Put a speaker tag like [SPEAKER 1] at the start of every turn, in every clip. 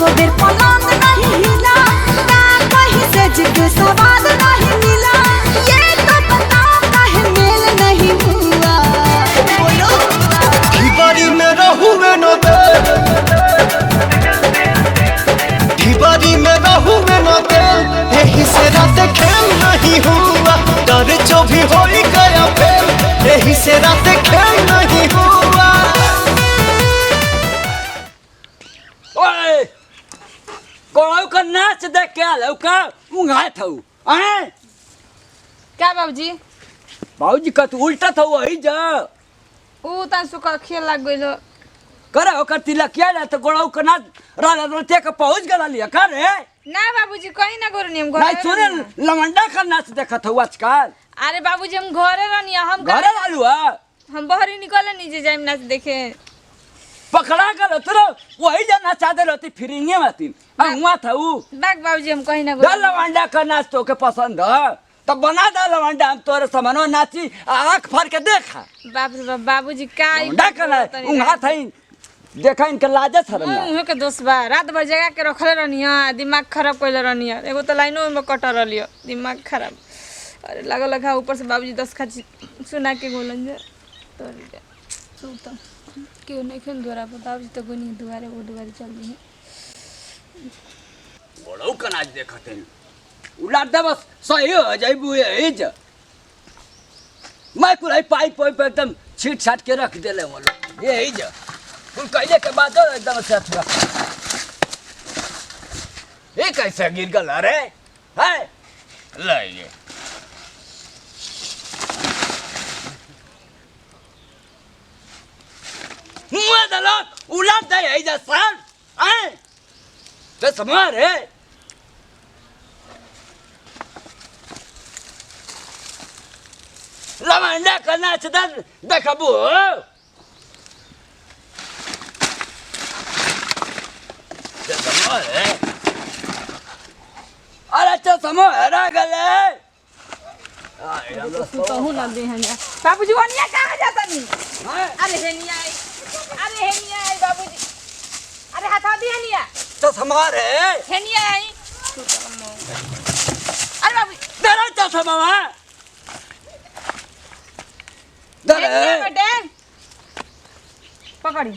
[SPEAKER 1] एको बेर पलंग नहीं हिला, ना कहीं से जिके स्वाद नहीं मिला, ये तो बताओ काहे मेल नहीं हुआ। बोलो
[SPEAKER 2] ढिबारी में रहूँगे न दे, ढिबारी में रहूँगे न दे, यही से रात खेल नहीं हुआ, डर जो भी हो ही गया फेल, यही से रात खेल नहीं हुआ।
[SPEAKER 3] ओए कोई का नाच देख के आलो का उंघा थऊ आए
[SPEAKER 4] क्या बाबूजी
[SPEAKER 3] बाबूजी का तू उल्टा थऊ वही जा
[SPEAKER 4] ऊ ता सुका खेल लग गइलो
[SPEAKER 3] करे ओकर तिलक किया ना तो गोड़ाऊ का नाच राला रोते का पहुंच गला लिया करे
[SPEAKER 4] ना बाबूजी कहीं ना करो नियम
[SPEAKER 3] नहीं सुने लमंडा का नाच देखा थऊ आजकल।
[SPEAKER 4] अरे बाबूजी हम घरे रहनी हम
[SPEAKER 3] घरे लालू
[SPEAKER 4] हम बहरी निकले नीचे जाइम नाच देखे
[SPEAKER 3] पकड़ा गलो तोरो वही जा नाचा दे रहती फिरिंगे माती हुआ था ऊ
[SPEAKER 4] बाग बाबूजी हम कहीं ना
[SPEAKER 3] दल लमंडा का नाच तो के पसंद है तब बना दे लमंडा हम तोरे समनो नाची आंख फाड़ के देखा
[SPEAKER 4] बाप रे बाप बाबूजी का
[SPEAKER 3] लमंडा का ना उंघा थई देखा इनके लाजे शरम ना
[SPEAKER 4] उहे के दोस्त बा रात भर जगा के रखले रहनी है दिमाग खराब कइले रहनी है एगो तो लाइनो में कट रहलियो दिमाग खराब अरे लगा लगा ऊपर से बाबूजी 10 खाची सुना के बोलन जे तो सुता क्यों नहीं खेल द्वारा बाबूजी तो कोई नहीं दुआरे वो दुआरे चल रही है
[SPEAKER 3] बड़ो का नाच देखते उलाट दे बस सही हो जाइबू यही जा मैं कुल पाइप पाइप एकदम छीट छाट के रख देले वो लोग यही जा कुल कहले के बाद एकदम से रख ये कैसे गिर गल रे है ले ये मुआ दलो उलाट दे यही जा सर हैं ते समार है लमंडा का नाच देखबू अरे तो समो हरा गले
[SPEAKER 4] कहूँ ना दे हनिया बाबूजी वनिया कहाँ जाता नहीं अरे हेनिया आई बाबूजी अरे हटा दी हेनिया
[SPEAKER 3] तो समार है
[SPEAKER 4] हेनिया आई अरे बाबू
[SPEAKER 3] तेरा तो समावा
[SPEAKER 4] हेनिया बेटे पकड़ी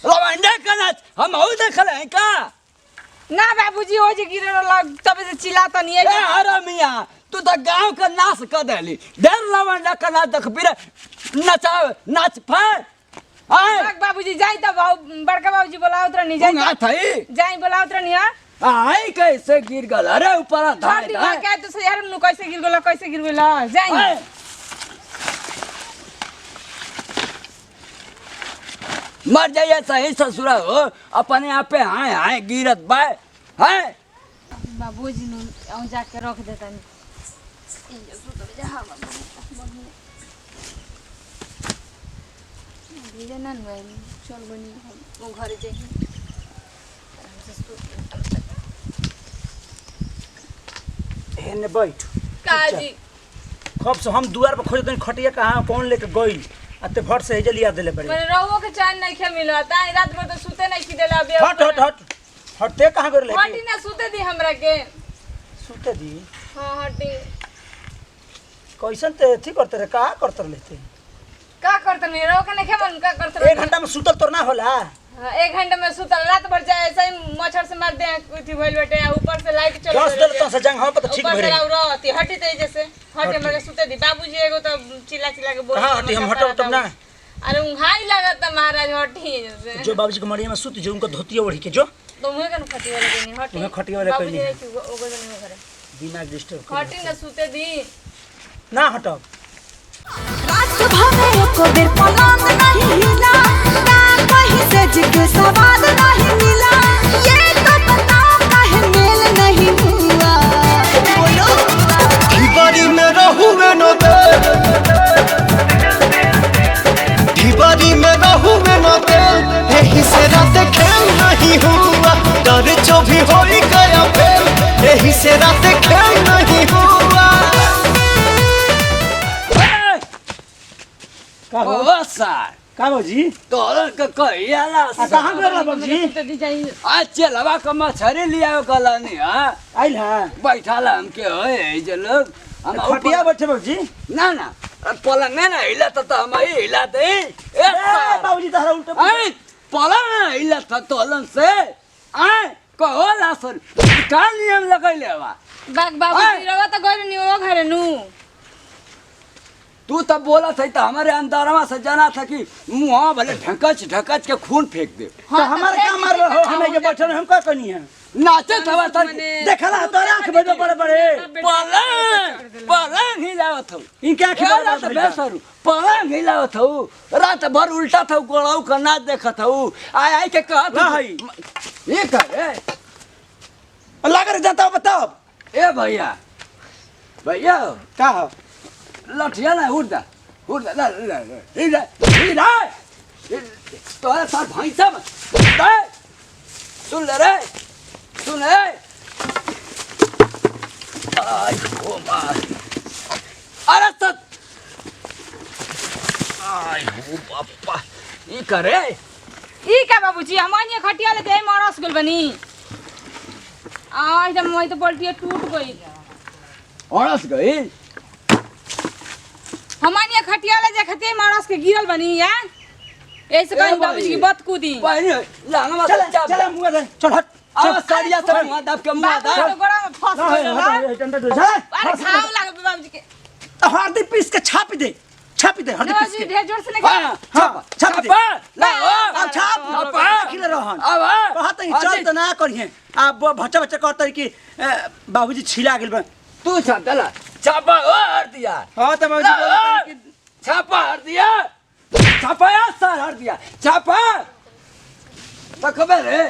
[SPEAKER 3] लमंडा का नाच हम और देखले हैं का
[SPEAKER 4] ना बाबूजी हो जे गिरे लग तबे से चिल्लाता नहीं
[SPEAKER 3] ए
[SPEAKER 4] है
[SPEAKER 3] हरा मियां तू तो गांव का नाच कर देली देर लमंडा का नाच देख बिरे नचाव नाच फाड़ आए
[SPEAKER 4] बाबूजी जाई त बड़का बाबूजी बोलाओ उतर नहीं जाई
[SPEAKER 3] ना थई
[SPEAKER 4] जाई बोलाओ उतर नहीं
[SPEAKER 3] आई कैसे गिर गल अरे ऊपर
[SPEAKER 4] धार दी क्या तो से यार नु कैसे गिर गेला जाई
[SPEAKER 3] मर जाइए सही ससुरा हो अपने आप पे हाय हाय गिरत बाय है
[SPEAKER 4] बाबूजी नु औ जाके रख देता नहीं ये सुत जा हवा धीरे ना चल बनी वो घर जाई
[SPEAKER 5] हेने बैठ
[SPEAKER 4] काजी
[SPEAKER 5] कब से हम दुआर पर खोजत खटिया कहाँ कौन लेके गई अते भट से हेजल याद देले बड़े
[SPEAKER 4] मैंने रहुओ के चैन नहीं खे मिला ता रात भर तो सुते नहीं की देला अभी
[SPEAKER 5] हट हट हट हटते कहाँ कर ले
[SPEAKER 4] हटी ना सुते दी हमरा के
[SPEAKER 5] सुते दी
[SPEAKER 4] हां हटी
[SPEAKER 5] कैसन ते थी करते रे का करते लेते
[SPEAKER 4] का करत नहीं रहो के नहीं खे मन का करत
[SPEAKER 5] 1 घंटा में सुतल तो ना होला
[SPEAKER 4] 1 घंटे में सुतल रात भर जाए ऐसे ही मच्छर से मार दे कुछ भइल बेटे ऊपर से लाइट चल
[SPEAKER 5] 10 दिन तो से जंग हम पता ठीक
[SPEAKER 4] ऊपर
[SPEAKER 5] भरे
[SPEAKER 4] से रहती हटी ते जैसे हटे मरे सुते दी बाबूजी एगो तो चिल्ला चिल्ला के बोल
[SPEAKER 5] हां हटी हम हटो तब ना
[SPEAKER 4] अरे उंघाई लागत महाराज हटी जैसे
[SPEAKER 5] जो बाबूजी के मड़िया में सुत जो उनको धोतिया ओढ़ी के जो
[SPEAKER 4] तो मुहे कन खटी वाला के नहीं हटी
[SPEAKER 5] तुम्हें खटी वाला
[SPEAKER 4] बाबूजी
[SPEAKER 5] कहली
[SPEAKER 4] है कि ओगो नहीं करे
[SPEAKER 5] बिना डिस्टर्ब
[SPEAKER 4] हटी ना सुते दी
[SPEAKER 5] ना हटो
[SPEAKER 1] रात भर एको बेर पलंग नहीं हिला, ना कहीं से जिके स्वाद नहीं मिला, ये तो बताओ काहे मेल नहीं हुआ। बोलो
[SPEAKER 2] ढिबारी में रहूँगे न दे, ढिबारी में रहूँगे न दे, यही से रात खेल नहीं हुआ, डर जो भी हो ही गया फेल, यही से रात खेल नहीं हुआ।
[SPEAKER 3] ओ सर
[SPEAKER 5] का बाबूजी
[SPEAKER 3] तोरा के कहियाला
[SPEAKER 5] कहाँ गए बाबूजी
[SPEAKER 4] तो दी जाई
[SPEAKER 3] आज चलवा के मछरी लिया कलानी हां
[SPEAKER 5] आइल है
[SPEAKER 3] बैठाला हमके होए जे लोग हम
[SPEAKER 5] खटिया बैठे बाबूजी
[SPEAKER 3] ना ना पलंग में ना हिला तो हम हिला दे ए
[SPEAKER 5] बाबूजी तारा उल्टा
[SPEAKER 3] ए पलंग ना हिला तो हलन से आए कहो लासन का नियम लगैले बा
[SPEAKER 4] बाबूजी रवा तो गइल नि ओ घरे नु
[SPEAKER 3] तू तब बोला था तो हमारे अंदरवा से जाना था कि मुँह भले ढकच ढकच के खून फेंक दे
[SPEAKER 5] तो हमारे क्या मार रहे हो हमें के बैठे हम का करनी है
[SPEAKER 3] नाचे थवा तर
[SPEAKER 5] देखला तो आंख में बड़े बड़े
[SPEAKER 3] पलंग हिलावत हूँ
[SPEAKER 5] इनके आंख में
[SPEAKER 3] रात बेसरू पलंग हिलावत हूँ रात भर उल्टा था गोड़ाऊ का नाच देखत हूँ आय आय के कहत
[SPEAKER 5] भाई
[SPEAKER 3] ये करे
[SPEAKER 5] अल्लाह करे जाता हो बताओ
[SPEAKER 3] ए भैया भैया
[SPEAKER 5] का हो
[SPEAKER 3] लठिया ना उड़ जा ला ला तोरा साथ भैंसा में सुन ले रे सुन रे आई ओ मार अरे सत आई हो बापा ई करे
[SPEAKER 4] ई का बाबूजी हमनी खटिया ले जाई मरस गेल बनी आ एकदम मैं तो पलटिया टूट गई
[SPEAKER 3] औरस गई
[SPEAKER 4] हमनी खटिया ले जा खटिया मरस के गिरल बनी या ऐसे कहीं बाबूजी की बात कूदी
[SPEAKER 3] पानी लांगा
[SPEAKER 5] चल
[SPEAKER 3] मत
[SPEAKER 5] चल मुंह दे चल हट
[SPEAKER 3] अब सरिया से मुंह दाब के मुंह
[SPEAKER 4] बाबू तो
[SPEAKER 3] दाब
[SPEAKER 4] गोड़ा में फंस गइल
[SPEAKER 5] डंडा दे जा
[SPEAKER 4] अरे खाओ लागे बाबूजी के
[SPEAKER 5] हल्दी पीस के छाप दे हल्दी पीस
[SPEAKER 4] बाबूजी
[SPEAKER 5] के
[SPEAKER 4] ढेर जोर से नहीं
[SPEAKER 3] हां
[SPEAKER 5] हाँ, छाप दे।
[SPEAKER 3] ला
[SPEAKER 5] अब छाप खिले रहन
[SPEAKER 3] अब
[SPEAKER 5] कहत ही चल तो ना करिए आप बच्चा बच्चा कहत कि बाबूजी छिला गेल बा
[SPEAKER 3] तू छापला छापा हर दिया
[SPEAKER 5] हां तो बाबूजी बोलत कि
[SPEAKER 3] छापा हर दिया छापा सर हर दिया छापा तो खबर है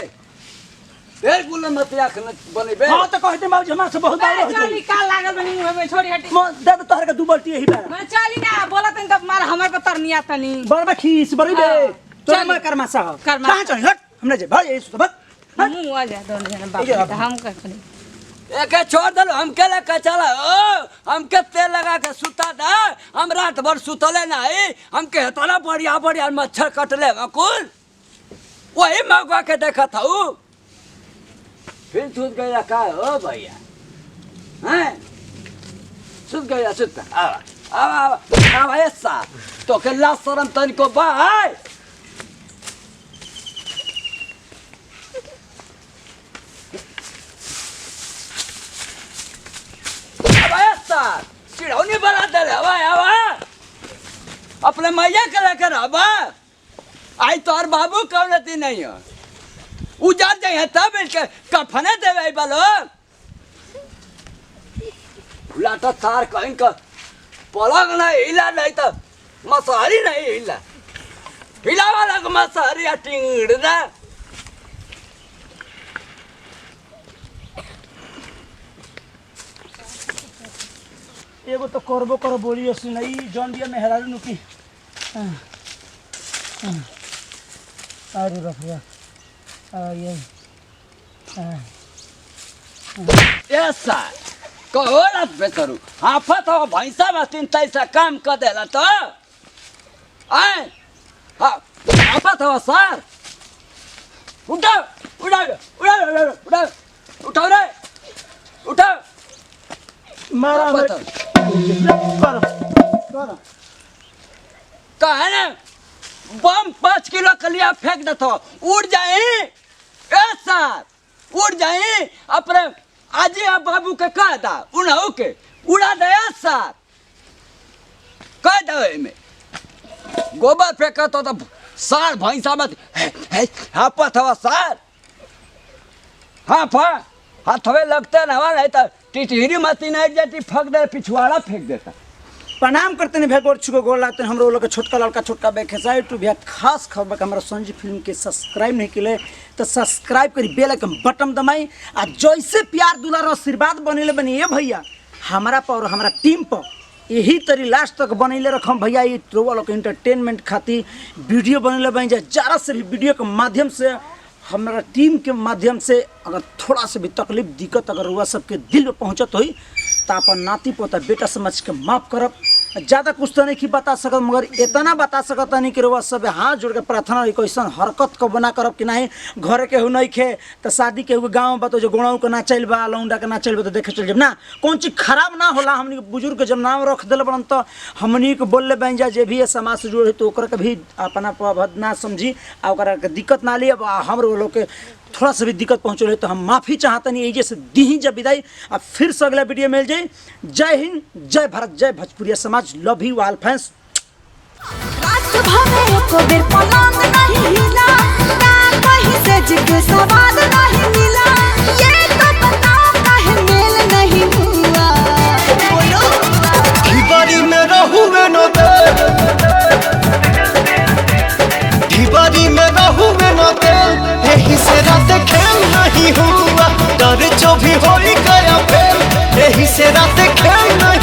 [SPEAKER 3] फिर बोले मत आँख न बने बे
[SPEAKER 5] हां तो कहते बाबूजी हमरा से बहुत बार हो
[SPEAKER 4] चली काल लागल बनी मुंह में छोड़ी हटी
[SPEAKER 5] दे दे तोहर के दू बाल्टी यही बा
[SPEAKER 4] मैं चली ना बोला तनी तब मार हमर को तरनिया तनी
[SPEAKER 5] बड़बा खीस बड़ी दे
[SPEAKER 4] हाँ,
[SPEAKER 5] तो
[SPEAKER 4] चल।
[SPEAKER 5] मैं करमासा हो
[SPEAKER 4] करमासा।
[SPEAKER 5] कहां चल हट हमने जे भाई ये सुबह
[SPEAKER 4] मुंह आ जा दोनों जन बाप हम का करी
[SPEAKER 3] एक छोड़ दलो हमके लेके चला ओ हमके तेल लगा के सुता दा हम रात भर सुतले नहीं हमके इतना बढ़िया बढ़िया मच्छर कटले कुल वही मौका के देखा था फिर सुत गया का हो भैया हैं सुत गया सुत अब ऐसा तो के ला शरम तनिको बाय चिड़ौनी बना दे हवा हवा अपने मैया के लेकर हवा आई तोर बाबू कौन थी नहीं हो उजार जाए तब इनके कफने देवे बोलो लाटा तार कहीं का पलंग नहीं हिला नहीं तो मसारी नहीं हिला हिला वाला को मसारी या टिंगड़ ना
[SPEAKER 5] एगो तो करबो कर बोलियो सुनई जॉन दिया में हेरारू नुकी अरे बाप रे ये
[SPEAKER 3] ऐसा कहो ना बेचारू आफत हो भैंसा में तीन तैसा काम कर देला तो आए हाँ आफत हो सर उठाओ उठाओ उठाओ उठाओ उठाओ रे उठाओ
[SPEAKER 5] मारा
[SPEAKER 3] आफत
[SPEAKER 5] कर कर
[SPEAKER 3] कहे ना बम 5 किलो कलिया फेंक देता उड़ जाए ऐसा उड़ जाए अपने आजी आप बाबू के कह दा उन्हों के उड़ा दे ऐसा कह दे में गोबर फेंका तो सार भैंसा मत हापत हवा सार हाँ फा हाथवे लगते ना नहीं तो टिटहिरी मती नहीं जाती फक दे पिछवाड़ा फेंक देता
[SPEAKER 5] प्रणाम करते हैं भैया गोर छुको गोर लागते हैं हम लोग के छोटका लड़का छोटका बे खेसाई टू भैया खास खबर का हमारा संजीव फिल्म के सब्सक्राइब नहीं किले तो सब्सक्राइब करी बेल आइकन बटन दबाई आ जैसे प्यार दुलार आशीर्वाद बनेले बनिए भैया हमारा पर और हमारा टीम पर यही तरी लास्ट तक बनैले रखम भैया ये रोवा लोग इंटरटेनमेंट खातिर वीडियो बनैले बन जाए ज़्यादा से भी वीडियो के माध्यम से हमारा टीम के माध्यम से अगर थोड़ा सा भी तकलीफ दिक्कत अगर हुआ सबके दिल में पहुँचत हुई तो अपन नाती पोता बेटा समझ के माफ़ करब ज़्यादा कुछ तो नहीं कि बता सकत, मगर इतना बता सकत नहीं कि रउआ सब हाथ जोड़ के प्रार्थना रही कैसन हरकत को बना करब कि नहीं घर के नहीं खे तो शादी के गाँव बा तो जो गोड़ाऊ के ना चल बा लौंडा के ना चल बा तो देखे चल जब ना कौन चीज खराब ना होला। हमनी के बुजुर्ग के जब नाम रख दिल बन तो हमनी के बोल बन जा जे भी है समाज से जुड़े तो ओकरा के भी अपना पद ना समझी आ ओकरा के दिक्कत ना ली। अब हम लोग के थोड़ा सा भी दिक्कत पहुँचल तो हम माफ़ी चाहते नहीं एजे से दी जब विदाई। अब फिर से अगला वीडियो मिल जाए। जय हिंद, जय भारत, जय भोजपुरिया समाज, लव यू ऑल फैंस।
[SPEAKER 1] रात भमे एको बेर पलंग नहीं हिला, ना कहीं से जिके सवाद नहीं मिला, ये तो बताओ काहे मेल नहीं हुआ। बोलो
[SPEAKER 2] ढिबारी में रहुए न दे, ढिबारी में रहुए न दे, यही से रात खेल नहीं हुआ। डर जो भी हो गया फेल, यही से रात खेल नहीं